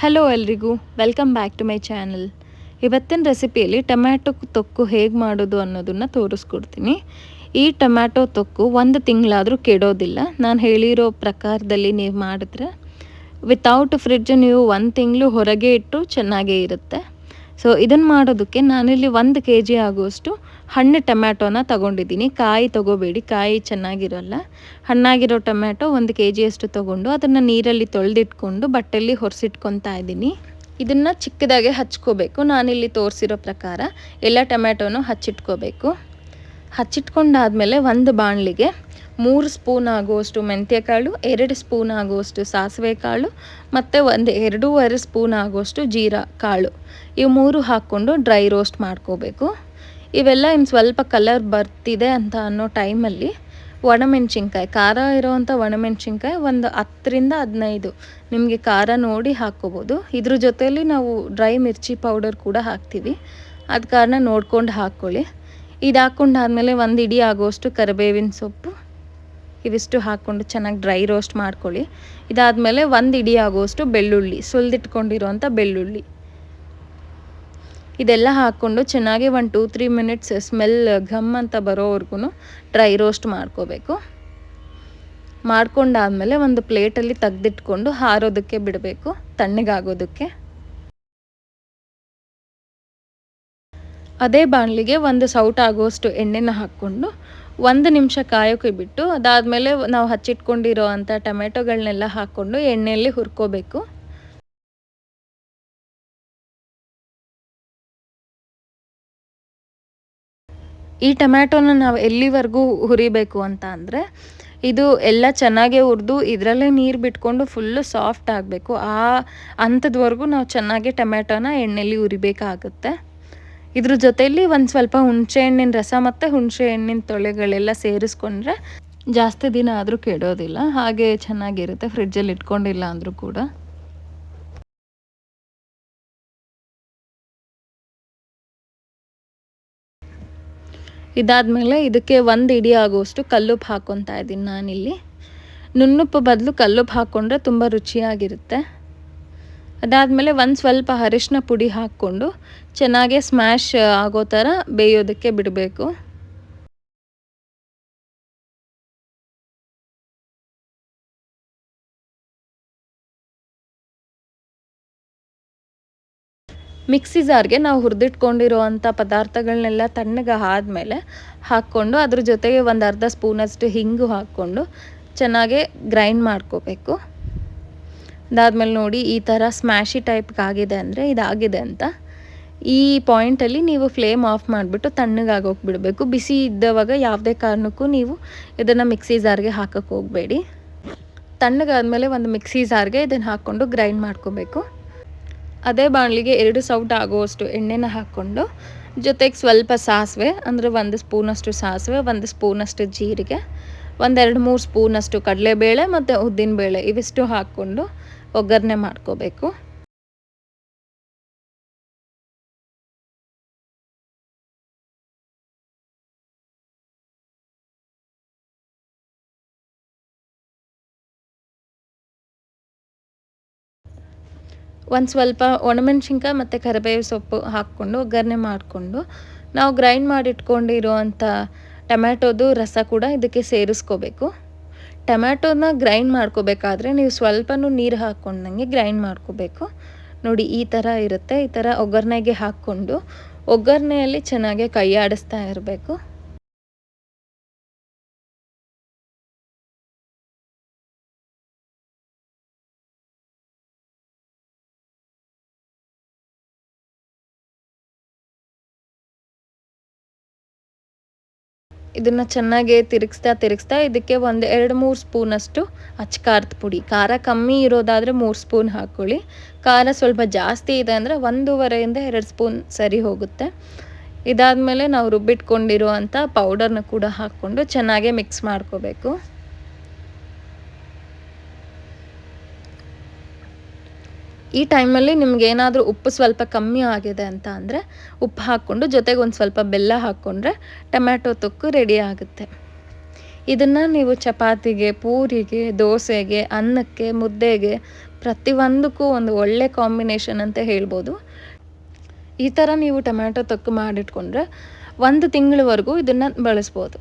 Hello ಎಲ್ರಿಗೂ, welcome back to my channel. ಇವತ್ತಿನ ರೆಸಿಪಿಯಲ್ಲಿ ಟೊಮ್ಯಾಟೊ ತೊಕ್ಕು ಹೇಗೆ ಮಾಡೋದು ಅನ್ನೋದನ್ನು ತೋರಿಸ್ಕೊಡ್ತೀನಿ. ಈ ಟೊಮ್ಯಾಟೊ ತೊಕ್ಕು 1 ತಿಂಗಳಾದರೂ ಕೆಡೋದಿಲ್ಲ. ನಾನು ಹೇಳಿರೋ ಪ್ರಕಾರದಲ್ಲಿ ನೀವು ಮಾಡಿದ್ರೆ ವಿತೌಟ್ ಫ್ರಿಡ್ಜ್ ನೀವು 1 ತಿಂಗಳು ಹೊರಗೆ ಇಟ್ಟು ಚೆನ್ನಾಗೇ ಇರುತ್ತೆ. ಸೊ ಇದನ್ನು ಮಾಡೋದಕ್ಕೆ ನಾನಿಲ್ಲಿ 1 kg ಆಗುವಷ್ಟು ಹಣ್ಣು ಟೊಮ್ಯಾಟೋನ ತೊಗೊಂಡಿದ್ದೀನಿ. ಕಾಯಿ ತೊಗೋಬೇಡಿ, ಕಾಯಿ ಚೆನ್ನಾಗಿರೋಲ್ಲ. ಹಣ್ಣಾಗಿರೋ ಟೊಮ್ಯಾಟೊ 1 kg ಅಷ್ಟು ತೊಗೊಂಡು ಅದನ್ನು ನೀರಲ್ಲಿ ತೊಳೆದಿಟ್ಕೊಂಡು ಬಟ್ಟೆಯಲ್ಲಿ ಒರೆಸಿಟ್ಕೊತಾ ಇದ್ದೀನಿ. ಇದನ್ನು ಚಿಕ್ಕದಾಗೆ ಹಚ್ಕೋಬೇಕು. ನಾನಿಲ್ಲಿ ತೋರಿಸಿರೋ ಪ್ರಕಾರ ಎಲ್ಲ ಟೊಮ್ಯಾಟೋನು ಹಚ್ಚಿಟ್ಕೋಬೇಕು. ಹಚ್ಚಿಟ್ಕೊಂಡಾದಮೇಲೆ ಒಂದು ಬಾಣಲಿಗೆ 3 ಸ್ಪೂನ್ ಆಗುವಷ್ಟು ಮೆಂತ್ಯಕಾಳು, 2 ಸ್ಪೂನ್ ಆಗುವಷ್ಟು ಸಾಸಿವೆ ಕಾಳು ಮತ್ತು 2.5 ಸ್ಪೂನ್ ಆಗುವಷ್ಟು ಜೀರಾ ಕಾಳು, ಇವು 3 ಹಾಕ್ಕೊಂಡು ಡ್ರೈ ರೋಸ್ಟ್ ಮಾಡ್ಕೋಬೇಕು. ಇವೆಲ್ಲ ಇನ್ನು ಸ್ವಲ್ಪ ಕಲರ್ ಬರ್ತಿದೆ ಅಂತ ಅನ್ನೋ ಟೈಮಲ್ಲಿ ಒಣಮೆಣ್ಸಿನ್ಕಾಯಿ, ಖಾರ ಇರೋವಂಥ ಒಣಮೆಣ್ಸಿನ್ಕಾಯಿ ಒಂದು 10-15 ನಿಮಗೆ ಖಾರ ನೋಡಿ ಹಾಕ್ಕೋಬೋದು. ಇದ್ರ ಜೊತೆಯಲ್ಲಿ ನಾವು ಡ್ರೈ ಮಿರ್ಚಿ ಪೌಡರ್ ಕೂಡ ಹಾಕ್ತೀವಿ, ಆದ ಕಾರಣ ನೋಡ್ಕೊಂಡು ಹಾಕ್ಕೊಳ್ಳಿ. ಇದು ಹಾಕ್ಕೊಂಡಾದ್ಮೇಲೆ 1 ಇಡಿ ಆಗುವಷ್ಟು ಕರಿಬೇವಿನ ಸೊಪ್ಪು, ಇವಿಷ್ಟು ಹಾಕ್ಕೊಂಡು ಚೆನ್ನಾಗಿ ಡ್ರೈ ರೋಸ್ಟ್ ಮಾಡ್ಕೊಳ್ಳಿ. ಇದಾದಮೇಲೆ 1 ಇಡಿ ಆಗುವಷ್ಟು ಬೆಳ್ಳುಳ್ಳಿ, ಸುಲಿದಿಟ್ಕೊಂಡಿರೋವಂಥ ಬೆಳ್ಳುಳ್ಳಿ, ಇದೆಲ್ಲ ಹಾಕ್ಕೊಂಡು ಚೆನ್ನಾಗಿ 1-3 ಮಿನಿಟ್ಸ್ ಸ್ಮೆಲ್ ಘಮ್ ಅಂತ ಬರೋವರೆಗೂ ಡ್ರೈ ರೋಸ್ಟ್ ಮಾಡ್ಕೋಬೇಕು. ಮಾಡ್ಕೊಂಡಾದಮೇಲೆ ಒಂದು ಪ್ಲೇಟಲ್ಲಿ ತೆಗೆದಿಟ್ಕೊಂಡು ಹಾರೋದಕ್ಕೆ ಬಿಡಬೇಕು, ತಣ್ಣಗಾಗೋದಕ್ಕೆ. ಅದೇ ಬಾಣಲಿಗೆ 1 ಸೌಟ್ ಆಗುವಷ್ಟು ಎಣ್ಣೆನ ಹಾಕ್ಕೊಂಡು 1 ನಿಮಿಷ ಕಾಯೋಕೆ ಬಿಟ್ಟು ಅದಾದಮೇಲೆ ನಾವು ಹಚ್ಚಿಟ್ಕೊಂಡಿರೋ ಅಂಥ ಟೊಮೆಟೊಗಳನ್ನೆಲ್ಲ ಹಾಕ್ಕೊಂಡು ಎಣ್ಣೆಯಲ್ಲಿ ಹುರ್ಕೋಬೇಕು. ಈ ಟೊಮ್ಯಾಟೋನ ನಾವು ಎಲ್ಲಿವರೆಗೂ ಹುರಿಬೇಕು ಅಂತ ಅಂದರೆ ಇದು ಎಲ್ಲ ಚೆನ್ನಾಗೇ ಹುರಿದು ಇದರಲ್ಲೇ ನೀರು ಬಿಟ್ಕೊಂಡು ಫುಲ್ಲು ಸಾಫ್ಟ್ ಆಗಬೇಕು. ಆ ಅಂಥದ್ವರೆಗೂ ನಾವು ಚೆನ್ನಾಗಿ ಟೊಮ್ಯಾಟೋನ ಎಣ್ಣೆಯಲ್ಲಿ ಹುರಿಬೇಕಾಗುತ್ತೆ. ಇದ್ರ ಜೊತೆಯಲ್ಲಿ ಒಂದು ಸ್ವಲ್ಪ ಹುಣಸೆ ಹಣ್ಣಿನ ರಸ ಮತ್ತು ಹುಣಸೆ ಹಣ್ಣಿನ ತೊಳೆಗಳೆಲ್ಲ ಸೇರಿಸ್ಕೊಂಡ್ರೆ ಜಾಸ್ತಿ ದಿನ ಆದರೂ ಕೆಡೋದಿಲ್ಲ, ಹಾಗೆ ಚೆನ್ನಾಗಿರುತ್ತೆ ಫ್ರಿಡ್ಜಲ್ಲಿ ಇಟ್ಕೊಂಡಿಲ್ಲ ಅಂದರೂ ಕೂಡ. ಇದಾದಮೇಲೆ ಇದಕ್ಕೆ 1 ಇಡಿ ಆಗುವಷ್ಟು ಕಲ್ಲುಪ್ಪು ಹಾಕ್ಕೊತಾ ಇದ್ದೀನಿ ನಾನಿಲ್ಲಿ. ನುಣ್ಣುಪ್ಪು ಬದಲು ಕಲ್ಲುಪ್ಪು ಹಾಕ್ಕೊಂಡ್ರೆ ತುಂಬ ರುಚಿಯಾಗಿರುತ್ತೆ. ಅದಾದಮೇಲೆ ಸ್ವಲ್ಪ ಅರಿಶಿನ ಪುಡಿ ಹಾಕ್ಕೊಂಡು ಚೆನ್ನಾಗೇ ಸ್ಮ್ಯಾಶ್ ಆಗೋ ಥರ ಬೇಯೋದಕ್ಕೆ ಬಿಡಬೇಕು. ಮಿಕ್ಸಿ ಜಾರ್ಗೆ ನಾವು ಹುರಿದಿಟ್ಕೊಂಡಿರೋ ಅಂಥ ಪದಾರ್ಥಗಳನ್ನೆಲ್ಲ ತಣ್ಣಗೆ ಆದಮೇಲೆ ಹಾಕ್ಕೊಂಡು ಅದ್ರ ಜೊತೆಗೆ ಒಂದು ಅರ್ಧ ಸ್ಪೂನಷ್ಟು ಹಿಂಗು ಹಾಕ್ಕೊಂಡು ಚೆನ್ನಾಗೇ ಗ್ರೈಂಡ್ ಮಾಡ್ಕೋಬೇಕು. ಅದಾದಮೇಲೆ ನೋಡಿ ಈ ಥರ ಸ್ಮ್ಯಾಶಿ ಟೈಪ್ಗೆ ಆಗಿದೆ ಅಂದರೆ ಇದಾಗಿದೆ ಅಂತ. ಈ ಪಾಯಿಂಟಲ್ಲಿ ನೀವು ಫ್ಲೇಮ್ ಆಫ್ ಮಾಡಿಬಿಟ್ಟು ತಣ್ಣಗಾಗೋಕೆ ಬಿಡಬೇಕು. ಬಿಸಿ ಇದ್ದವಾಗ ಯಾವುದೇ ಕಾರಣಕ್ಕೂ ನೀವು ಇದನ್ನು ಮಿಕ್ಸಿ ಜಾರ್ಗೆ ಹಾಕೋಕ್ಕೆ ಹೋಗಬೇಡಿ. ತಣ್ಣಗಾದಮೇಲೆ ಒಂದು ಮಿಕ್ಸಿ ಜಾರ್ಗೆ ಇದನ್ನು ಹಾಕ್ಕೊಂಡು ಗ್ರೈಂಡ್ ಮಾಡ್ಕೋಬೇಕು. ಅದೇ ಬಾಣಲಿಗೆ 2 ಸೌಟ್ ಆಗುವಷ್ಟು ಎಣ್ಣೆನ ಹಾಕ್ಕೊಂಡು ಜೊತೆಗೆ ಸ್ವಲ್ಪ ಸಾಸಿವೆ, ಅಂದರೆ 1 ಸ್ಪೂನಷ್ಟು ಸಾಸಿವೆ, 1 ಸ್ಪೂನಷ್ಟು ಜೀರಿಗೆ, 1-2-3 ಸ್ಪೂನಷ್ಟು ಕಡಲೆಬೇಳೆ ಮತ್ತು ಉದ್ದಿನಬೇಳೆ, ಇವಿಷ್ಟು ಹಾಕ್ಕೊಂಡು ಒಗ್ಗರಣೆ ಮಾಡ್ಕೋಬೇಕು. ಒಂದು ಸ್ವಲ್ಪ ಒಣಮೆಣ್ಸಿನ್ಕಾಯಿ ಮತ್ತು ಕರಿಬೇವು ಸೊಪ್ಪು ಹಾಕ್ಕೊಂಡು ಒಗ್ಗರಣೆ ಮಾಡಿಕೊಂಡು ನಾವು ಗ್ರೈಂಡ್ ಮಾಡಿಟ್ಕೊಂಡಿರೋ ಅಂಥ ಟೊಮ್ಯಾಟೋದು ರಸ ಕೂಡ ಇದಕ್ಕೆ ಸೇರಿಸ್ಕೋಬೇಕು. ಟೊಮ್ಯಾಟೋನ ಗ್ರೈಂಡ್ ಮಾಡ್ಕೋಬೇಕಾದ್ರೆ ನೀವು ಸ್ವಲ್ಪನೂ ನೀರು ಹಾಕ್ಕೊಂಡಂಗೆ ಗ್ರೈಂಡ್ ಮಾಡ್ಕೋಬೇಕು. ನೋಡಿ ಈ ಥರ ಇರುತ್ತೆ. ಈ ಥರ ಒಗ್ಗರಣೆಗೆ ಹಾಕ್ಕೊಂಡು ಒಗ್ಗರಣೆಯಲ್ಲಿ ಚೆನ್ನಾಗಿ ಕೈ ಆಡಿಸ್ತಾ ಇರಬೇಕು. ಇದನ್ನು ಚೆನ್ನಾಗಿ ತಿರುಗಿಸ್ತಾ ಇದಕ್ಕೆ 1-2-3 ಸ್ಪೂನಷ್ಟು ಅಚ್ಚ ಪುಡಿ, ಖಾರ ಕಮ್ಮಿ ಇರೋದಾದರೆ 3 ಸ್ಪೂನ್ ಹಾಕ್ಕೊಳ್ಳಿ. ಖಾರ ಸ್ವಲ್ಪ ಜಾಸ್ತಿ ಇದೆ ಅಂದರೆ 1.5-2 ಸ್ಪೂನ್ ಸರಿ ಹೋಗುತ್ತೆ. ಇದಾದಮೇಲೆ ನಾವು ರುಬ್ಬಿಟ್ಕೊಂಡಿರೋ ಅಂಥ ಪೌಡರ್ನ ಕೂಡ ಹಾಕ್ಕೊಂಡು ಚೆನ್ನಾಗೇ ಮಿಕ್ಸ್ ಮಾಡ್ಕೋಬೇಕು. ಈ ಟೈಮಲ್ಲಿ ನಿಮಗೇನಾದರೂ ಉಪ್ಪು ಸ್ವಲ್ಪ ಕಮ್ಮಿ ಆಗಿದೆ ಅಂತ ಅಂದರೆ ಉಪ್ಪು ಹಾಕ್ಕೊಂಡು ಜೊತೆಗೆ ಒಂದು ಸ್ವಲ್ಪ ಬೆಲ್ಲ ಹಾಕ್ಕೊಂಡ್ರೆ ಟೊಮ್ಯಾಟೊ ತೊಕ್ಕು ರೆಡಿ ಆಗುತ್ತೆ. ಇದನ್ನು ನೀವು ಚಪಾತಿಗೆ, ಪೂರಿಗೆ, ದೋಸೆಗೆ, ಅನ್ನಕ್ಕೆ, ಮುದ್ದೆಗೆ, ಪ್ರತಿಯೊಂದಕ್ಕೂ ಒಂದು ಒಳ್ಳೆ ಕಾಂಬಿನೇಷನ್ ಅಂತ ಹೇಳ್ಬೋದು. ಈ ಥರ ನೀವು ಟೊಮ್ಯಾಟೊ ತೊಕ್ಕು ಮಾಡಿಟ್ಕೊಂಡ್ರೆ 1 ತಿಂಗಳವರೆಗೂ ಇದನ್ನು ಬಳಸ್ಬೋದು.